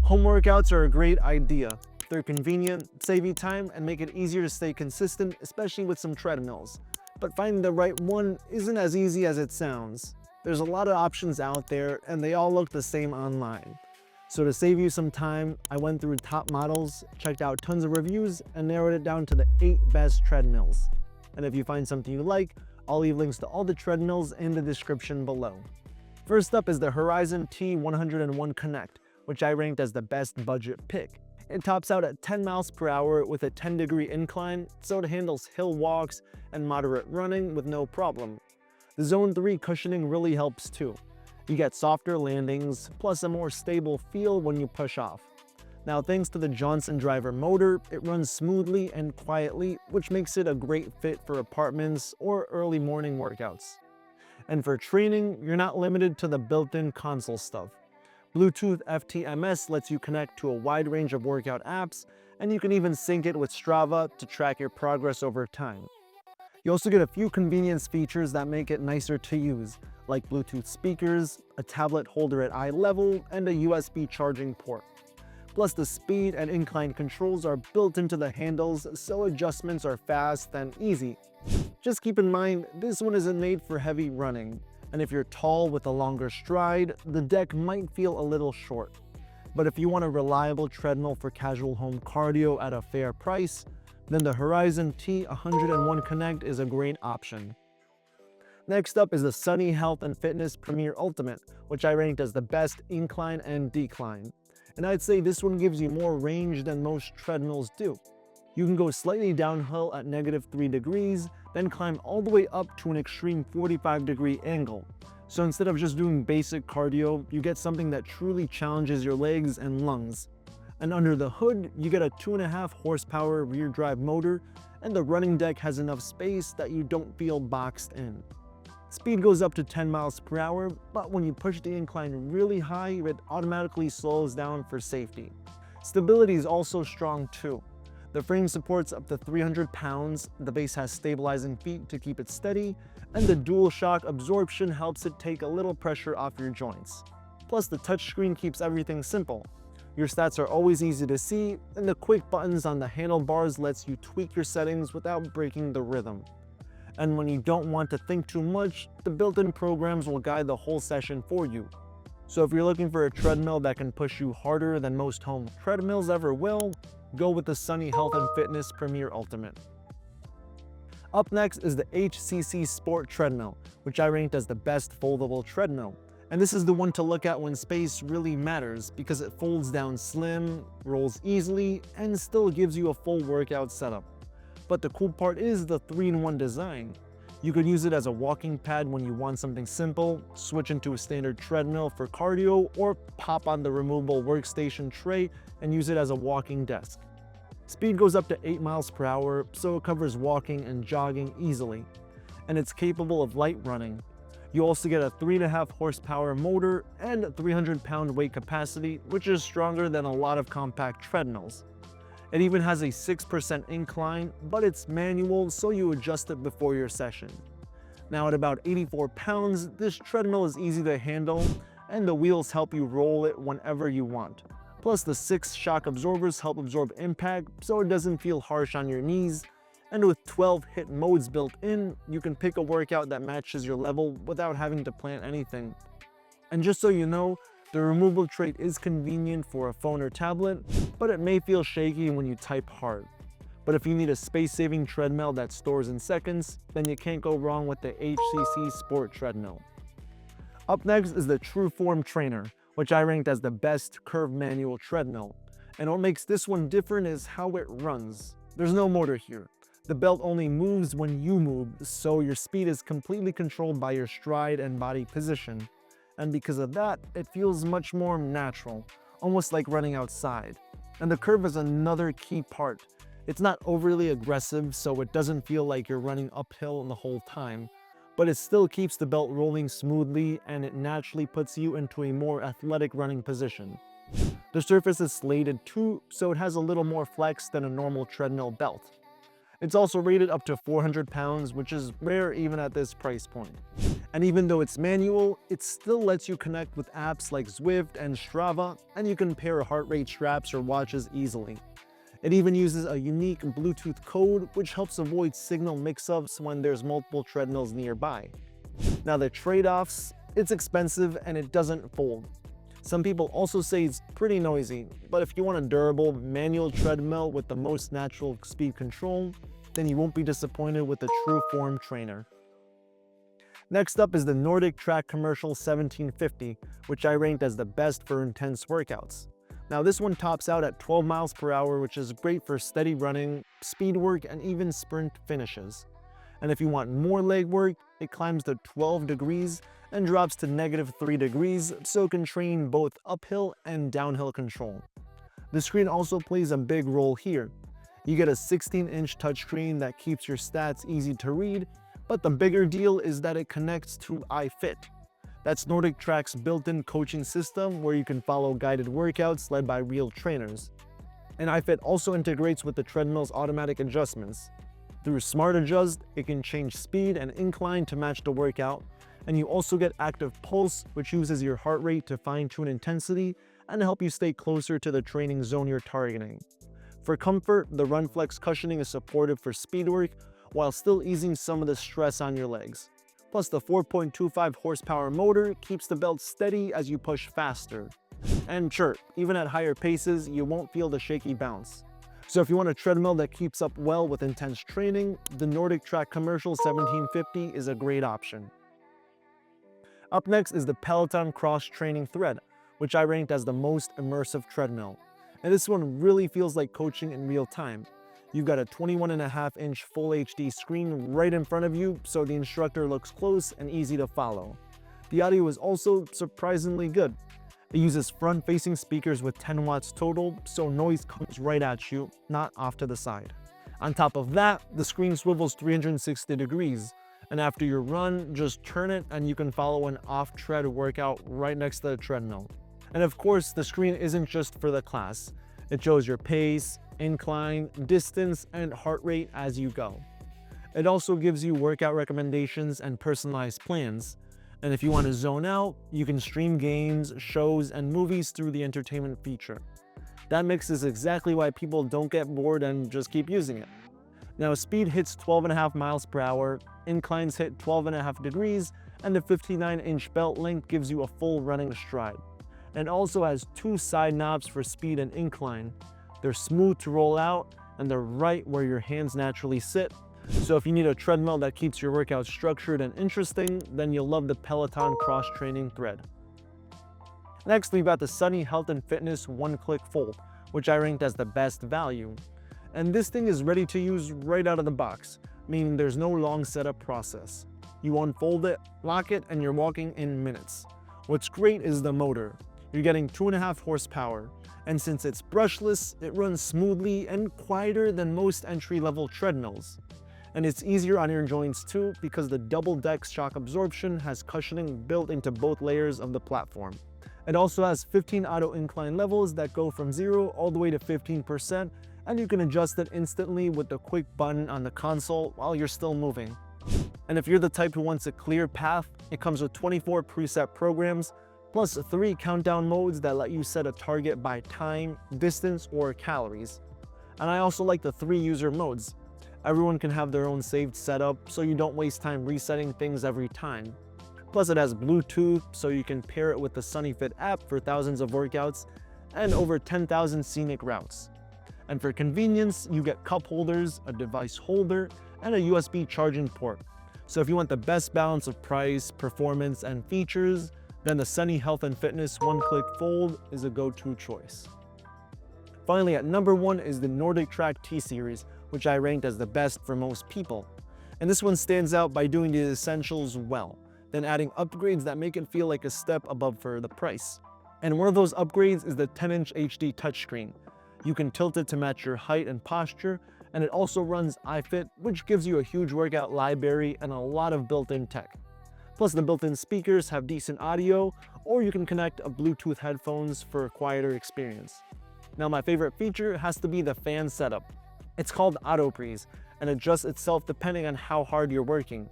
Home workouts are a great idea. They're convenient, save you time, and make it easier to stay consistent, especially with some treadmills. But finding the right one isn't as easy as it sounds. There's a lot of options out there, and they all look the same online. So to save you some time, I went through top models, checked out tons of reviews, and narrowed it down to the 8 best treadmills. And if you find something you like, I'll leave links to all the treadmills in the description below. First up is the Horizon T101 Connect, which I ranked as the best budget pick. It tops out at 10 miles per hour with a 10-degree incline, so it handles hill walks and moderate running with no problem. The Zone 3 cushioning really helps too. You get softer landings, plus a more stable feel when you push off. Now, thanks to the Johnson driver motor, it runs smoothly and quietly, which makes it a great fit for apartments or early morning workouts. And for training, you're not limited to the built-in console stuff. Bluetooth FTMS lets you connect to a wide range of workout apps, and you can even sync it with Strava to track your progress over time. You also get a few convenience features that make it nicer to use, like Bluetooth speakers, a tablet holder at eye level, and a USB charging port. Plus, the speed and incline controls are built into the handles, so adjustments are fast and easy. Just keep in mind, this one isn't made for heavy running, and if you're tall with a longer stride, the deck might feel a little short. But if you want a reliable treadmill for casual home cardio at a fair price, then the Horizon T101 Connect is a great option. Next up is the Sunny Health and Fitness Premier Ultimate, which I ranked as the best incline and decline. And I'd say this one gives you more range than most treadmills do. You can go slightly downhill at -3 degrees, then climb all the way up to an extreme 45-degree angle. So instead of just doing basic cardio, you get something that truly challenges your legs and lungs. And under the hood, you get a 2.5 horsepower rear drive motor, and the running deck has enough space that you don't feel boxed in. Speed goes up to 10 miles per hour, but when you push the incline really high, it automatically slows down for safety. Stability is also strong too. The frame supports up to 300 pounds, the base has stabilizing feet to keep it steady, and the dual shock absorption helps it take a little pressure off your joints. Plus, the touchscreen keeps everything simple. Your stats are always easy to see, and the quick buttons on the handlebars lets you tweak your settings without breaking the rhythm. And when you don't want to think too much, the built-in programs will guide the whole session for you. So if you're looking for a treadmill that can push you harder than most home treadmills ever will, go with the Sunny Health and Fitness Premier Ultimate. Up next is the HCC Sport Treadmill, which I ranked as the best foldable treadmill. And this is the one to look at when space really matters because it folds down slim, rolls easily, and still gives you a full workout setup. But the cool part is the 3-in-1 design. You could use it as a walking pad when you want something simple, switch into a standard treadmill for cardio, or pop on the removable workstation tray and use it as a walking desk. Speed goes up to 8 miles per hour, so it covers walking and jogging easily. And it's capable of light running. You also get a 3.5 horsepower motor and 300-pound weight capacity, which is stronger than a lot of compact treadmills. It even has a 6% incline, but it's manual, so you adjust it before your session. Now at about 84 pounds, this treadmill is easy to handle, and the wheels help you roll it whenever you want. Plus, the 6 shock absorbers help absorb impact, so it doesn't feel harsh on your knees. And with 12 hit modes built in, you can pick a workout that matches your level without having to plan anything. And just so you know, the removable tray is convenient for a phone or tablet, but it may feel shaky when you type hard. But if you need a space-saving treadmill that stores in seconds, then you can't go wrong with the HCC Sport Treadmill. Up next is the Trueform Trainer, which I ranked as the best curved manual treadmill. And what makes this one different is how it runs. There's no motor here. The belt only moves when you move, so your speed is completely controlled by your stride and body position. And because of that, it feels much more natural, almost like running outside. And the curve is another key part. It's not overly aggressive, so it doesn't feel like you're running uphill the whole time, but it still keeps the belt rolling smoothly, and it naturally puts you into a more athletic running position. The surface is slated too, so it has a little more flex than a normal treadmill belt. It's also rated up to 400 pounds, which is rare even at this price point. And even though it's manual, it still lets you connect with apps like Zwift and Strava, and you can pair heart rate straps or watches easily. It even uses a unique Bluetooth code, which helps avoid signal mix-ups when there's multiple treadmills nearby. Now the trade-offs, it's expensive and it doesn't fold. Some people also say it's pretty noisy, but if you want a durable manual treadmill with the most natural speed control, then you won't be disappointed with the True Form trainer. Next up is the Nordic Track Commercial 1750, which I ranked as the best for intense workouts. Now this one tops out at 12 miles per hour, which is great for steady running, speed work, and even sprint finishes. And if you want more leg work, it climbs to 12 degrees and drops to -3 degrees, so it can train both uphill and downhill control. The screen also plays a big role here. You get a 16-inch touchscreen that keeps your stats easy to read, but the bigger deal is that it connects to iFit. That's Nordic Track's built-in coaching system where you can follow guided workouts led by real trainers. And iFit also integrates with the Treadmill's automatic adjustments. Through Smart Adjust, it can change speed and incline to match the workout, and you also get Active Pulse, which uses your heart rate to fine-tune intensity and help you stay closer to the training zone you're targeting. For comfort, the RunFlex cushioning is supportive for speed work while still easing some of the stress on your legs. Plus, the 4.25 horsepower motor keeps the belt steady as you push faster. And sure, even at higher paces, you won't feel the shaky bounce. So if you want a treadmill that keeps up well with intense training, the Nordic Track Commercial 1750 is a great option. Up next is the Peloton Cross Training Thread, which I ranked as the most immersive treadmill. And this one really feels like coaching in real time. You've got a 21.5-inch full HD screen right in front of you, so the instructor looks close and easy to follow. The audio is also surprisingly good. It uses front-facing speakers with 10 watts total, so noise comes right at you, not off to the side. On top of that, the screen swivels 360 degrees, and after your run, just turn it and you can follow an off-tread workout right next to the treadmill. And of course, the screen isn't just for the class. It shows your pace, incline, distance, and heart rate as you go. It also gives you workout recommendations and personalized plans. And if you want to zone out, you can stream games, shows, and movies through the entertainment feature. That mix is exactly why people don't get bored and just keep using it. Now, speed hits 12.5 miles per hour, inclines hit 12.5 degrees, and the 59-inch belt length gives you a full running stride. And also has 2 side knobs for speed and incline. They're smooth to roll out, and they're right where your hands naturally sit. So if you need a treadmill that keeps your workout structured and interesting, then you'll love the Peloton Cross Training Thread. Next, we've got the Sunny Health and Fitness One-Click Fold, which I ranked as the best value. And this thing is ready to use right out of the box, meaning there's no long setup process. You unfold it, lock it, and you're walking in minutes. What's great is the motor. You're getting 2.5 horsepower, and since it's brushless, it runs smoothly and quieter than most entry-level treadmills. And it's easier on your joints too because the double-deck shock absorption has cushioning built into both layers of the platform. It also has 15 auto incline levels that go from 0 all the way to 15%, and you can adjust it instantly with the quick button on the console while you're still moving. And if you're the type who wants a clear path, it comes with 24 preset programs, plus 3 countdown modes that let you set a target by time, distance, or calories. And I also like the 3 user modes. Everyone can have their own saved setup, so you don't waste time resetting things every time. Plus it has Bluetooth, so you can pair it with the SunnyFit app for thousands of workouts, and over 10,000 scenic routes. And for convenience, you get cup holders, a device holder, and a USB charging port. So if you want the best balance of price, performance, and features, then the Sunny Health and Fitness One-Click Fold is a go-to choice. Finally, at number 1 is the Nordic Track T-Series, which I ranked as the best for most people. And this one stands out by doing the essentials well, then adding upgrades that make it feel like a step above for the price. And one of those upgrades is the 10-inch HD touchscreen. You can tilt it to match your height and posture, and it also runs iFit, which gives you a huge workout library and a lot of built-in tech. Plus, the built-in speakers have decent audio, or you can connect a Bluetooth headphones for a quieter experience. Now, my favorite feature has to be the fan setup. It's called Auto Breeze and adjusts itself depending on how hard you're working.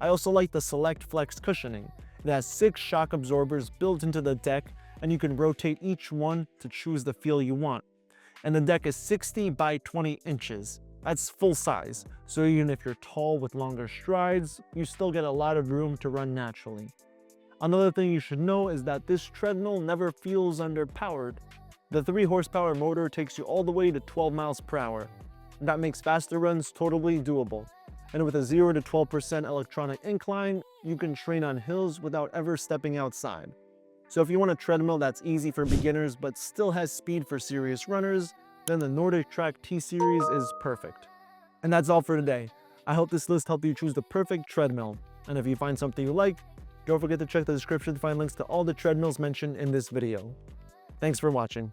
I also like the Select Flex cushioning. It has 6 shock absorbers built into the deck, and you can rotate each one to choose the feel you want. And the deck is 60 by 20 inches. That's full size, so even if you're tall with longer strides, you still get a lot of room to run naturally. Another thing you should know is that this treadmill never feels underpowered. The 3 horsepower motor takes you all the way to 12 miles per hour. That makes faster runs totally doable. And with a 0 to 12% electronic incline, you can train on hills without ever stepping outside. So if you want a treadmill that's easy for beginners but still has speed for serious runners, then the Nordic Track T-Series is perfect. And that's all for today. I hope this list helped you choose the perfect treadmill. And if you find something you like, don't forget to check the description to find links to all the treadmills mentioned in this video. Thanks for watching.